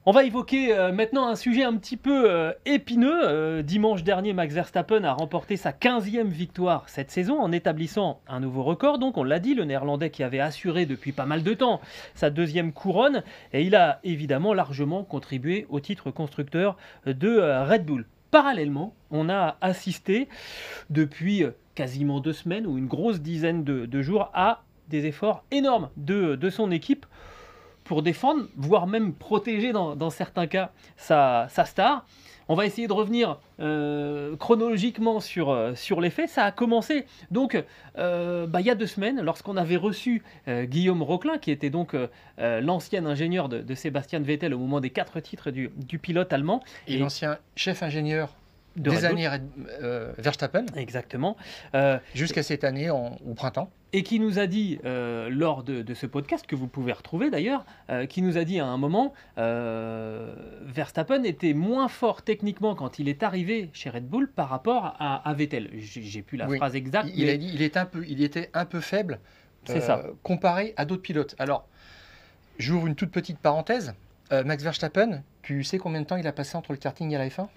On va évoquer maintenant un sujet un petit peu épineux. Dimanche dernier, Max Verstappen a remporté sa 15e victoire cette saison en établissant un nouveau record. Donc, on l'a dit, le Néerlandais qui avait assuré depuis pas mal de temps sa deuxième couronne. Et il a évidemment largement contribué au titre constructeur de Red Bull. Parallèlement, on a assisté depuis quasiment 2 semaines ou une grosse dizaine de jours à des efforts énormes de son équipe pour défendre, voire même protéger dans certains cas sa star. On va essayer de revenir chronologiquement sur les faits. Ça a commencé donc il y a 2 semaines, lorsqu'on avait reçu Guillaume Roquelin, qui était donc l'ancien ingénieur de Sébastien Vettel au moment des 4 titres du pilote allemand. Et l'ancien chef ingénieur de des Red Bull. années Verstappen, Exactement. jusqu'à cette année au printemps. Et qui nous a dit, lors de ce podcast, que vous pouvez retrouver d'ailleurs, qui nous a dit à un moment, Verstappen était moins fort techniquement quand il est arrivé chez Red Bull par rapport à Vettel. J'ai plus la Oui. phrase exacte. Il mais a dit il était un peu faible C'est ça. comparé à d'autres pilotes. Alors, j'ouvre une toute petite parenthèse. Max Verstappen, tu sais combien de temps il a passé entre le karting et la F1?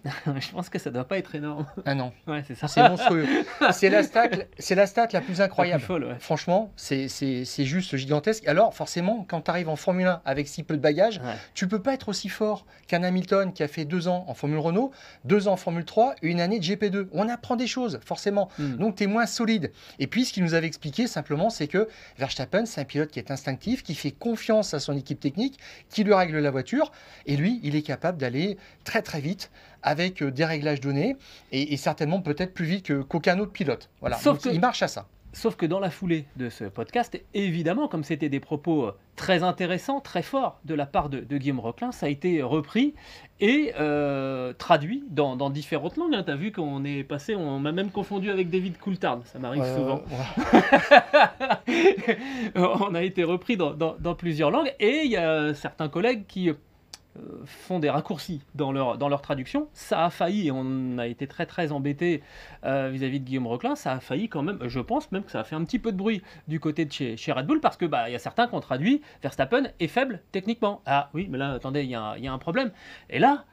Je pense que ça doit pas être énorme. Un an. Ouais, c'est ça. C'est monstrueux. C'est la stat la plus incroyable. La plus folle, ouais. Franchement, c'est juste gigantesque. Alors, forcément, quand tu arrives en Formule 1 avec si peu de bagages, Ouais. tu peux pas être aussi fort qu'un Hamilton qui a fait 2 ans en Formule Renault, 2 ans en Formule 3 et une année de GP2. On apprend des choses, forcément. Donc, tu es moins solide. Et puis, ce qu'il nous avait expliqué simplement, c'est que Verstappen, c'est un pilote qui est instinctif, qui fait confiance à son équipe technique, qui lui règle la voiture. Et lui, il est capable d'aller très très vite avec des réglages donnés et certainement peut-être plus vite qu'aucun autre pilote. Voilà. Donc, il marche à ça. Sauf que dans la foulée de ce podcast, évidemment, comme c'était des propos très intéressants, très forts de la part de Guillaume Roquelin, ça a été repris et traduit dans différentes langues. Tu as vu qu'on est passé, on m'a même confondu avec David Coulthard, ça m'arrive souvent. On a été repris dans plusieurs langues et il y a certains collègues qui font des raccourcis dans leur traduction. Ça a failli, et on a été très très embêté vis-à-vis de Guillaume Roquelin, ça a failli quand même, je pense même que ça a fait un petit peu de bruit du côté de chez Red Bull, parce que il y a certains qui ont traduit Verstappen est faible techniquement. Ah oui, mais là, attendez, il y a un problème. Et là,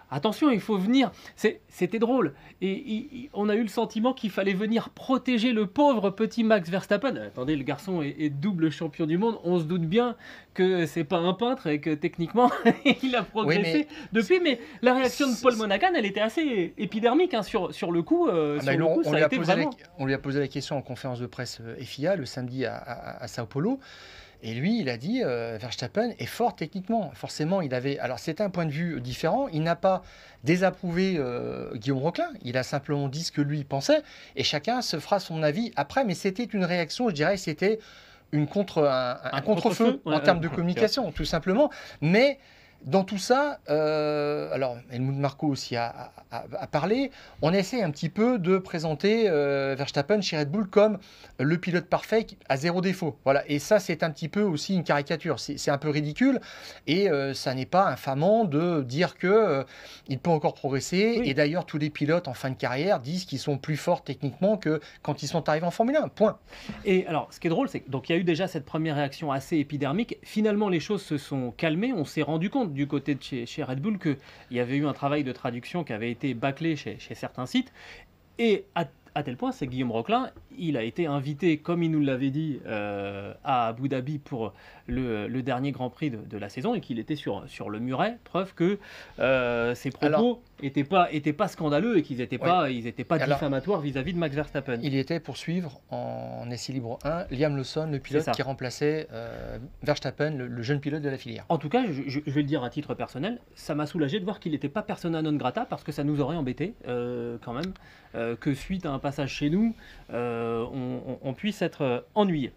attention, il faut venir. C'était drôle. Et on a eu le sentiment qu'il fallait venir protéger le pauvre petit Max Verstappen. Attendez, le garçon est double champion du monde. On se doute bien que c'est pas un peintre et que techniquement, il a progressé depuis. Mais la réaction de Paul Monaghan, elle était assez épidermique sur le coup. On lui a posé la question en conférence de presse FIA le samedi à Sao Paulo. Et lui, il a dit Verstappen est fort techniquement. Forcément, il avait. Alors, c'est un point de vue différent. Il n'a pas désapprouvé Guillaume Roquelin. Il a simplement dit ce que lui pensait. Et chacun se fera son avis après. Mais c'était une réaction, je dirais, c'était un contre-feu en termes de communication, tout simplement. Mais. Dans tout ça, alors Helmut Marko aussi a parlé, on essaie un petit peu de présenter Verstappen chez Red Bull comme le pilote parfait à 0 défaut. Voilà. Et ça, c'est un petit peu aussi une caricature. C'est un peu ridicule et ça n'est pas infamant de dire qu'il peut encore progresser. Oui. Et d'ailleurs, tous les pilotes en fin de carrière disent qu'ils sont plus forts techniquement que quand ils sont arrivés en Formule 1. Point. Et alors, ce qui est drôle, c'est qu'il y a eu déjà cette première réaction assez épidermique. Finalement, les choses se sont calmées. On s'est rendu compte du côté de chez Red Bull qu'il y avait eu un travail de traduction qui avait été bâclé chez certains sites. Et à tel point, c'est Guillaume Roquelin, il a été invité, comme il nous l'avait dit, à Abu Dhabi pour le dernier Grand Prix de la saison et qu'il était sur le muret, preuve que ses propos n'étaient pas scandaleux et qu'ils n'étaient pas diffamatoires vis-à-vis de Max Verstappen. Il était pour suivre en essai libre 1 Liam Lawson, le pilote qui remplaçait Verstappen, le jeune pilote de la filière. En tout cas, je vais le dire à titre personnel, ça m'a soulagé de voir qu'il n'était pas persona non grata parce que ça nous aurait embêté quand même que suite à un passage chez nous, on puisse être ennuyé.